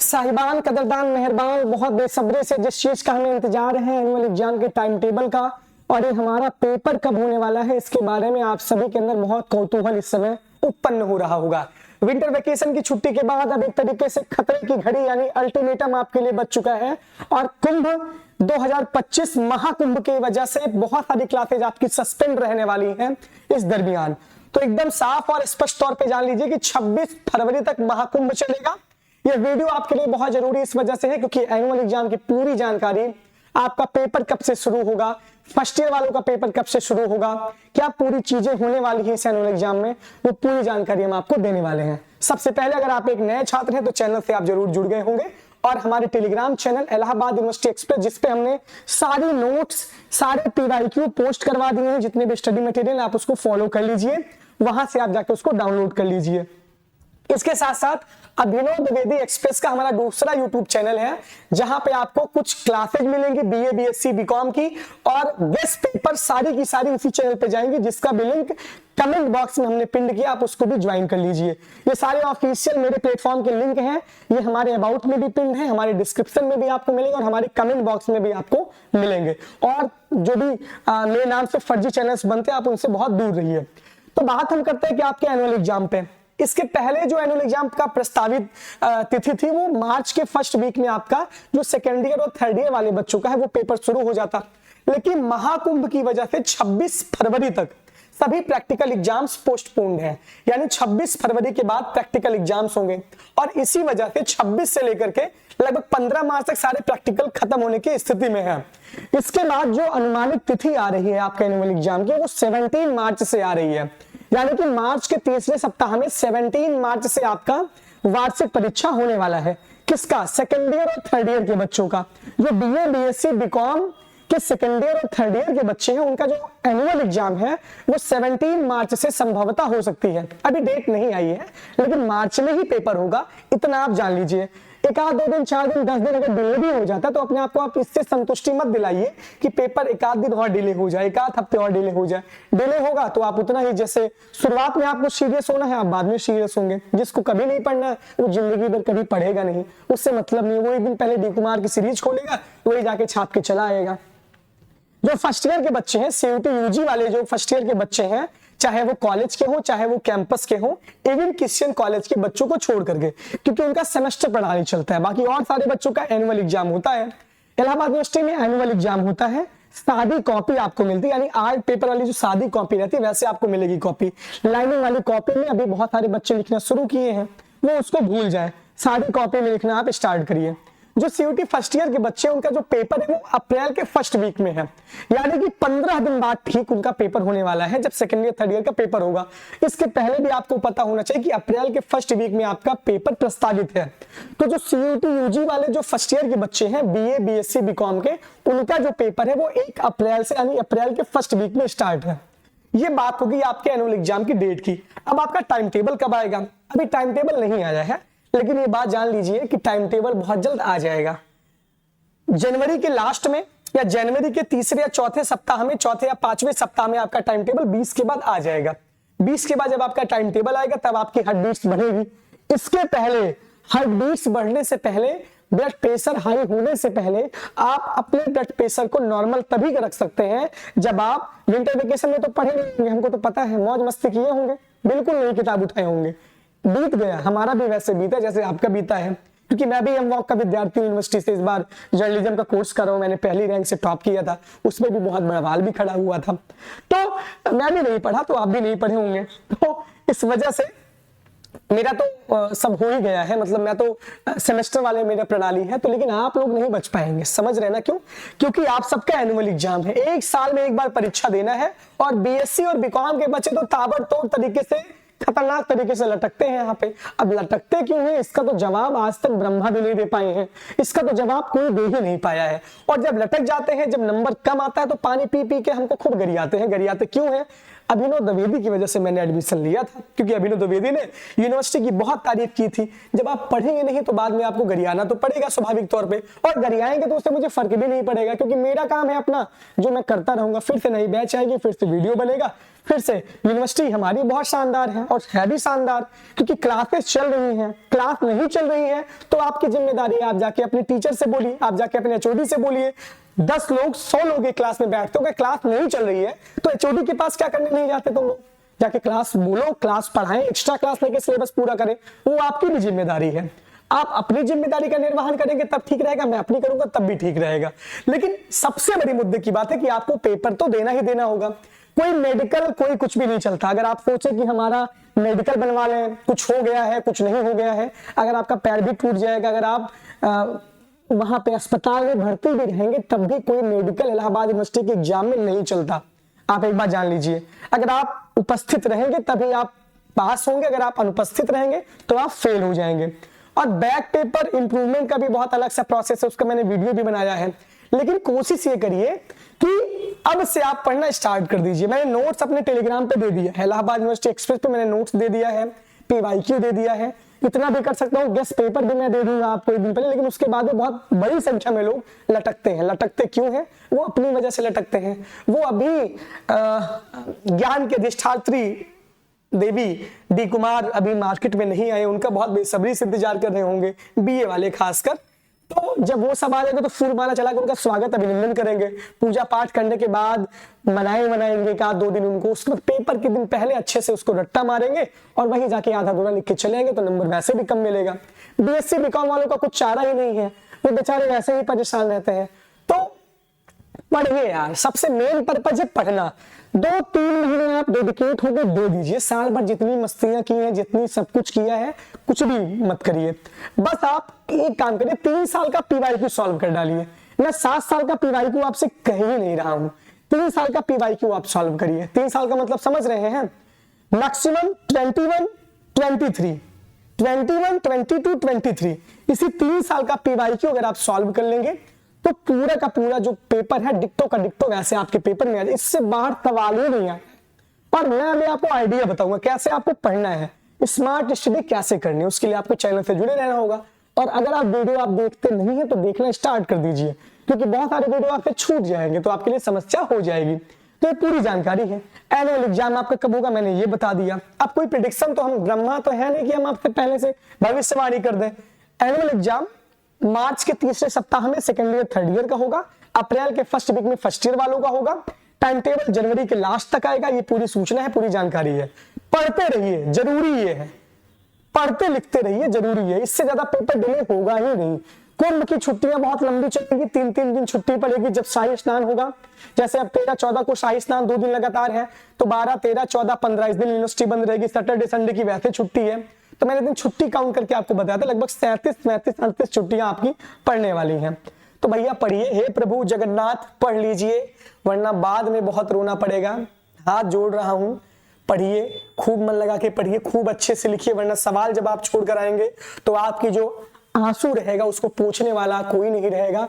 साहिबान, कदरदान, मेहरबान, बहुत बेसब्री से जिस चीज का हमें इंतजार है एनुअल एग्जाम के टाइम टेबल का और ये हमारा पेपर कब होने वाला है, इसके बारे में आप सभी के अंदर बहुत कौतूहल इस समय उत्पन्न हो रहा होगा। विंटर वेकेशन की छुट्टी के बाद अब एक तरीके से खतरे की घड़ी यानी अल्टीमेटम आपके लिए बच चुका है और कुंभ 2025 महाकुंभ की वजह से बहुत सारी क्लासेज आपकी सस्पेंड रहने वाली हैं इस दरमियान। तो एकदम साफ और स्पष्ट तौर पे जान लीजिए कि 26 फरवरी तक महाकुंभ चलेगा। ये वीडियो आपके लिए बहुत जरूरी इस वजह से है क्योंकि एनुअल एग्जाम की पूरी जानकारी, आपका पेपर कब से शुरू होगा, फर्स्ट ईयर वालों का पेपर कब से शुरू होगा, क्या पूरी चीजें होने वाली है इस एनुअल एग्जाम में, वो पूरी जानकारी हम आपको देने वाले हैं। सबसे पहले अगर आप एक नए छात्र हैं तो चैनल से आप जरूर जुड़ गए होंगे और हमारे Telegram channel Allahabad university express, जिसपे हमने सारी नोट्स, सारे पीवाईक्यू पोस्ट करवा दिए हैं, जितने भी स्टडी मटेरियल आप उसको फॉलो कर लीजिए, वहां से आप जाके उसको डाउनलोड कर लीजिए। इसके साथ साथ अभिनव द्विवेदी एक्सप्रेस का हमारा दूसरा यूट्यूब चैनल है जहां पे आपको कुछ क्लासेज मिलेंगी बीए, बीएससी, बीकॉम की और गेस्ट पेपर सारी की सारी उसी चैनल पे जाएंगी, जिसका भी लिंक कमेंट बॉक्स में हमने पिन किया, आप उसको भी ज्वाइन कर लीजिए। ये सारे ऑफिशियल मेरे प्लेटफॉर्म के लिंक हैं, ये हमारे अबाउट में भी पिन है, हमारे डिस्क्रिप्शन में भी आपको मिलेंगे और हमारे कमेंट बॉक्स में भी आपको मिलेंगे। और जो भी मेरे नाम से फर्जी चैनल्स बनते हैं आप उनसे बहुत दूर रहिए। तो बात हम करते हैं कि आपके एनुअल एग्जाम पे, इसके पहले जो एनुअल एग्जाम का प्रस्तावित तिथि थी वो मार्च के फर्स्ट वीक में आपका जो सेकेंड ईयर और थर्ड ईयर वाले बच्चों का है वो पेपर शुरू हो जाता, लेकिन महाकुंभ की वजह से 26 फरवरी तक सभी प्रैक्टिकल एग्जाम्स पोस्टपोन्ड हैं, यानी 26 फरवरी के बाद प्रैक्टिकल एग्जाम्स होंगे और इसी वजह से 26 से लेकर के लगभग 15 मार्च तक सारे प्रैक्टिकल खत्म होने की स्थिति में है। इसके बाद जो अनुमानित तिथि आ रही है आपके एनुअल एग्जाम की वो 17 मार्च से आ रही है, यानी कि मार्च के तीसरे सप्ताह में 17 मार्च से आपका वार्षिक परीक्षा होने वाला है। किसका? सेकेंड ईयर और थर्ड ईयर के बच्चों का। जो बीए, बीएससी, बीकॉम के सेकेंड ईयर और थर्ड ईयर के बच्चे हैं उनका जो एनुअल एग्जाम है वो 17 मार्च से संभवतः हो सकती है, अभी डेट नहीं आई है लेकिन मार्च में ही पेपर होगा, इतना आप जान लीजिए। एक आध 2 दिन, 4 दिन, 10 दिन अगर डिले भी हो जाता है तो अपने आप को आप इससे संतुष्टि मत दिलाइए कि पेपर एक आध दिन और डिले हो जाए, एक आध हफ्ते और डिले हो जाए। डिले होगा तो आप उतना ही, जैसे शुरुआत में आपको सीरियस होना है आप बाद में सीरियस होंगे। जिसको कभी नहीं पढ़ना है वो जिंदगी भर कभी पढ़ेगा नहीं, उससे मतलब नहीं। वो एक दिन पहले डी कुमार की सीरीज खोलेगा, वही जाके छाप के चला आएगा। जो फर्स्ट ईयर के बच्चे हैं, सीयूटी यूजी वाले जो फर्स्ट ईयर के बच्चे हैं, चाहे वो कॉलेज के हो चाहे वो कैंपस के हो, इवन क्रिश्चियन कॉलेज के बच्चों को छोड़ करके, क्योंकि उनका सेमेस्टर प्रणाली चलता है, बाकी और सारे बच्चों का एनुअल एग्जाम होता है। इलाहाबाद यूनिवर्सिटी में एनुअल एग्जाम होता है, सादी कॉपी आपको मिलती है, यानी आर्ट पेपर वाली जो सादी कॉपी रहती है वैसे आपको मिलेगी कॉपी। लाइनिंग वाली कॉपी में अभी बहुत सारे बच्चे लिखना शुरू किए हैं, वो उसको भूल जाए, सादी कॉपी में लिखना आप स्टार्ट करिए। जो सीयूटी फर्स्ट ईयर के बच्चे उनका जो पेपर है वो अप्रैल के फर्स्ट वीक में है, यानी कि 15 दिन बाद ठीक उनका पेपर होने वाला है जब सेकेंड ईयर थर्ड ईयर का पेपर होगा। इसके पहले भी आपको पता होना चाहिए कि अप्रैल के फर्स्ट वीक में आपका पेपर प्रस्तावित है। तो जो सीयूटी यूजी वाले जो फर्स्ट ईयर के बच्चे हैं बीए, बीएससी, बीकॉम के, उनका जो पेपर है वो 1 अप्रैल से यानी अप्रैल के फर्स्ट वीक में स्टार्ट है। ये बात होगी आपके एनुअल एग्जाम की डेट की। अब आपका टाइम टेबल कब आएगा? अभी टाइम टेबल नहीं आया है, लेकिन ये बात जान लीजिए कि टाइम टेबल बहुत जल्द आ जाएगा। जनवरी के लास्ट में या जनवरी के तीसरे या चौथे सप्ताह में, चौथे या 5वें सप्ताह में आपका टाइम टेबल 20 के बाद आ जाएगा। 20 के बाद जब आपका टाइम टेबल आएगा तब आपकी हार्ट बीट्स बढ़ेगी। इसके पहले हार्ट बीट्स बढ़ने से पहले, ब्लड प्रेशर हाई होने से पहले आप अपने ब्लड प्रेशर को नॉर्मल तभी रख सकते हैं जब आप विंटर वेकेशन में तो पढ़े नहीं होंगे, हमको तो पता है, मौज मस्ती किए होंगे, बिल्कुल नई किताब उठाए होंगे। बीत गया, हमारा भी वैसे बीता जैसे आपका बीता है, क्योंकि मैं भी एमवॉक का विद्यार्थी यूनिवर्सिटी से इस बार जर्नलिज्म का कोर्स कर रहा हूं। मैंने पहली रैंक से टॉप किया था, उसमें भी बहुत बड़ा सवाल भी खड़ा हुआ था। तो मैं भी नहीं पढ़ा तो आप भी नहीं पढ़े होंगे, तो इस वजह से मेरा तो सब हो ही गया है, मतलब मैं तो सेमेस्टर वाले मेरा प्रणाली है, तो लेकिन आप लोग नहीं बच पाएंगे। समझ रहे ना क्यों? क्योंकि आप सबका एनुअल एग्जाम है, एक साल में एक बार परीक्षा देना है और बीएससी और बीकॉम के बच्चे तो ताबड़तोड़ तरीके से, खतरनाक तरीके से लटकते हैं यहाँ पे। अब लटकते क्यों हैं इसका तो जवाब आज तक ब्रह्मा भी नहीं दे पाए हैं, इसका तो जवाब कोई दे ही नहीं पाया है। और जब लटक जाते हैं, जब नंबर कम आता है तो पानी पी पी के हमको खूब गरियाते हैं। गरियाते क्यों है? अभिनव द्विवेदी की वजह से मैंने एडमिशन लिया था, क्योंकि अभिनव द्विवेदी ने यूनिवर्सिटी की बहुत तारीफ की थी। जब आप पढ़ेंगे नहीं तो बाद में आपको गरियाना तो पड़ेगा स्वाभाविक तौर पे, और गरियाएंगे तो उससे मुझे फर्क भी नहीं पड़ेगा, क्योंकि मेरा काम है अपना जो मैं करता रहूंगा। फिर से नई बैच आएगी, फिर से वीडियो बनेगा, फिर से यूनिवर्सिटी हमारी बहुत शानदार है और है भी शानदार, क्योंकि क्लासेस चल रही हैं। क्लास नहीं चल रही है तो आपकी जिम्मेदारी है, आप जाके अपने टीचर से बोलिए, आप जाके अपने एचओडी से बोलिए। 10 लोग 100 लोग एक क्लास में बैठते हो, क्लास नहीं चल रही है तो एचओडी के पास क्या करने नहीं जाते तुम लोग? जाके क्लास बोलो, क्लास पढ़ाएं, एक्स्ट्रा क्लास लेके सिलेबस पूरा करें, वो आपकी भी जिम्मेदारी है। आप अपनी जिम्मेदारी का निर्वहन करेंगे तब ठीक रहेगा, मैं अपनी करूंगा तब भी ठीक रहेगा। लेकिन सबसे बड़ी मुद्दे की बात है कि आपको पेपर तो देना ही देना होगा। कोई मेडिकल कोई कुछ भी नहीं चलता। अगर आप सोचे कि हमारा मेडिकल बनवा लें, कुछ हो गया है कुछ नहीं हो गया है, अगर आपका पैर भी टूट जाएगा, अगर आप वहां पे अस्पताल में भर्ती भी रहेंगे तब भी कोई मेडिकल इलाहाबाद यूनिवर्सिटी के एग्जाम में नहीं चलता। आप एक बात जान लीजिए, अगर आप उपस्थित रहेंगे तभी आप पास होंगे, अगर आप अनुपस्थित रहेंगे तो आप फेल हो जाएंगे। और बैक पेपर इंप्रूवमेंट का भी बहुत अलग सा प्रोसेस है, उसका मैंने वीडियो भी बनाया है। लेकिन कोशिश ये करिए कि अब से आप पढ़ना स्टार्ट कर दीजिए। मैंने नोट्स अपने टेलीग्राम पे दे दिया है, इलाहाबाद यूनिवर्सिटी एक्सप्रेस पे मैंने नोट्स दे दिया है, पीवाईक्यू दे दिया है, इतना भी कर सकता हूँ। गेस्ट पेपर भी मैं दे दूंगा आपको एक दिन पहले। लेकिन उसके बाद में बहुत बड़ी संख्या में लोग लटकते हैं। लटकते क्यों हैं? वो अपनी वजह से लटकते हैं। वो अभी ज्ञान के अधिष्ठात्री देवी डी कुमार अभी मार्केट में नहीं आए, उनका बहुत बेसब्री से इंतजार कर रहे होंगे, बीए वाले खासकर। तो जब वो सब आ जाएगा तो फूलमाला चला के उनका स्वागत अभिनंदन करेंगे, पूजा पाठ करने के बाद मनाएंगे का 2 दिन उनको। उसके बाद पेपर के दिन पहले अच्छे से उसको रट्टा मारेंगे और वहीं जाके आधा धुरा लिख के चलेंगे तो नंबर वैसे भी कम मिलेगा। बीएससी बीकॉम वालों का कुछ चारा ही नहीं है, वो बेचारे वैसे ही परेशान रहते हैं। तो पढ़िए यार, सबसे मेन पर्पज है पढ़ना। 2-3 महीने आप डेडिकेट होकर दे दीजिए। साल भर जितनी मस्तियां की हैं, जितनी सब कुछ किया है, कुछ भी मत करिए। बस आप एक काम करिए, 3 साल का पीवाईक्यू सॉल्व कर डालिए। मैं 7 साल का पीवाईक्यू आपसे कह ही नहीं रहा हूं, 3 साल का पीवाईक्यू आप सॉल्व करिए। 3 साल का मतलब समझ रहे हैं? मैक्सिमम 21, 23, 21, 22, 23, इसी 3 साल का पीवाईक्यू अगर आप सॉल्व कर लेंगे तो पूरा का पूरा जो पेपर है डिक्टो का डिक्टो वैसे आपके पेपर में आ जाए। इससे बाहर सवाल ही नहीं है। और मैं अभी आपको आइडिया बताऊंगा कैसे आपको पढ़ना है, स्मार्ट स्टडी कैसे करनी है। उसके लिए आपको चैनल से जुड़े रहना होगा। और अगर आप वीडियो आप देखते नहीं है तो देखना स्टार्ट कर दीजिए, क्योंकि बहुत सारे वीडियो आपसे छूट जाएंगे तो आपके लिए समस्या हो जाएगी। तो ये पूरी जानकारी है। एनुअल एग्जाम आपका कब होगा मैंने ये बता दिया। अब कोई प्रेडिक्शन तो हम ब्रह्मा तो है नहीं कि हम आपसे पहले से भविष्यवाणी कर दें। एनुअल एग्जाम मार्च के तीसरे सप्ताह में सेकेंड ईयर थर्ड ईयर का होगा, अप्रैल के फर्स्ट वीक में फर्स्ट ईयर वालों का होगा। टाइम टेबल जनवरी के लास्ट तक आएगा। ये पूरी सूचना है, पूरी जानकारी है। पढ़ते रहिए, जरूरी ये है। पढ़ते लिखते रहिए, जरूरी है। इससे ज्यादा पेपर डिले होगा ही नहीं। कुंभ की छुट्टियां बहुत लंबी चलेगी, 3-3 दिन छुट्टी पड़ेगी जब शाही स्नान होगा। जैसे अब 13-14 को शाही स्नान 2 दिन लगातार है, तो 12, 13, 14, 15 इस दिन यूनिवर्सिटी बंद रहेगी। सैटरडे संडे की वैसे छुट्टी है, तो मैंने दिन छुट्टी काउंट करके आपको बताया था, लगभग 37-38 छुट्टियां आपकी पढ़ने वाली हैं। तो भैया पढ़िए, हे प्रभु जगन्नाथ पढ़ लीजिए, वरना बाद में बहुत रोना पड़ेगा। हाथ जोड़ रहा हूं, पढ़िए, खूब मन लगा के पढ़िए, खूब अच्छे से लिखिए, वरना सवाल जब आप छोड़ कर आएंगे तो आपकी जो आंसू रहेगा उसको पोंछने वाला कोई नहीं रहेगा।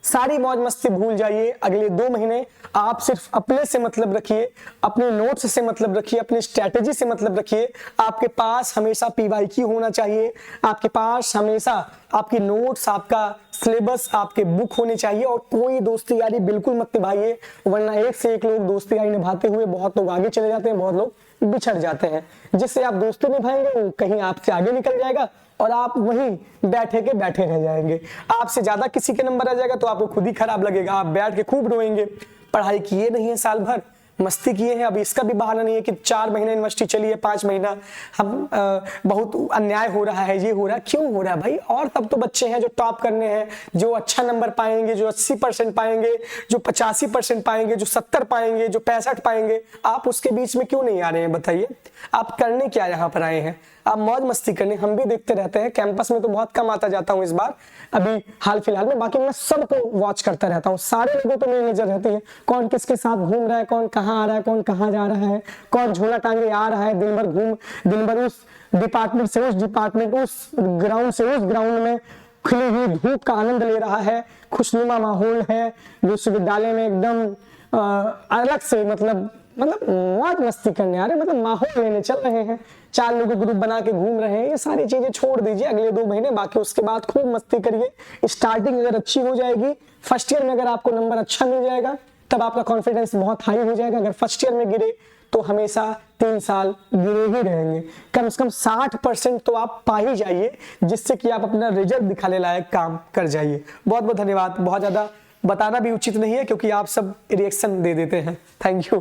सारी मौज मस्ती भूल जाइए। अगले 2 महीने आप सिर्फ अपने से मतलब रखिए, अपने नोट्स से मतलब रखिए, अपनी स्ट्रैटेजी से मतलब रखिए। आपके पास हमेशा पीवाईक्यू होना चाहिए, आपके पास हमेशा आपकी नोट्स, आपका सिलेबस, आपके बुक होने चाहिए। और कोई दोस्ती यारी बिल्कुल मत निभाइए, वरना एक से एक लोग दोस्ती यारी निभाते हुए बहुत लोग आगे चले जाते हैं, बहुत लोग बिछड़ जाते हैं। जिससे आप दोस्ती निभाएंगे वो कहीं आपसे आगे निकल जाएगा और आप वहीं बैठे के बैठे रह जाएंगे। आपसे ज्यादा किसी के नंबर आ जाएगा तो आपको खुद ही खराब लगेगा, आप बैठ के खूब रोएंगे। पढ़ाई किए नहीं है, साल भर मस्ती किए हैं। अब इसका भी बहाना नहीं है कि 4 महीने यूनिवर्सिटी चली है, 5 महीना हम बहुत अन्याय हो रहा है, ये हो रहा है। क्यों हो रहा है भाई? और तब तो बच्चे हैं जो टॉप करने हैं, जो अच्छा नंबर पाएंगे, जो 80% पाएंगे, जो 85% पाएंगे, जो 70 पाएंगे, जो 65 पाएंगे। आप उसके बीच में क्यों नहीं आ रहे हैं बताइए? आप करने क्या यहाँ पर आए हैं? आप मौज मस्ती करने। हम भी देखते रहते हैं, कैंपस में तो बहुत कम आता जाता हूँ इस बार, अभी हाल फिलहाल में। बाकी मैं सबको वॉच करता रहता हूँ, सारे लोगों पर मेरी नजर रहती है, कौन किसके साथ घूम रहा है, कौन कहाँ आ रहा है, कौन कहाँ जा रहा है, कौन झोला टांगे आ रहा है, दिन भर उस डिपार्टमेंट से उस डिपार्टमेंट, उस ग्राउंड से उस ग्राउंड में खिली हुई धूप का आनंद ले रहा है। खुशनुमा माहौल है विश्वविद्यालय में, एकदम अलग से मतलब मतलब मौज मस्ती करने आ रहे, मतलब माहौल लेने चल रहे हैं, 4 लोगों ग्रुप बना के घूम रहे हैं, ये सारी चीजें छोड़ दीजिए अगले 2 महीने, बाकी उसके बाद खूब मस्ती करिए। स्टार्टिंग अगर अच्छी हो जाएगी, फर्स्ट ईयर में अगर आपको नंबर अच्छा मिल जाएगा तब आपका कॉन्फिडेंस बहुत हाई हो जाएगा। अगर फर्स्ट ईयर में गिरे तो हमेशा 3 साल गिरे ही रहेंगे। कम से कम 60% तो आप पा ही जाइए, जिससे कि आप अपना रिजल्ट दिखाने लायक काम कर जाइए। बहुत बहुत धन्यवाद। बहुत ज्यादा बताना भी उचित नहीं है क्योंकि आप सब रिएक्शन दे देते हैं। Thank you.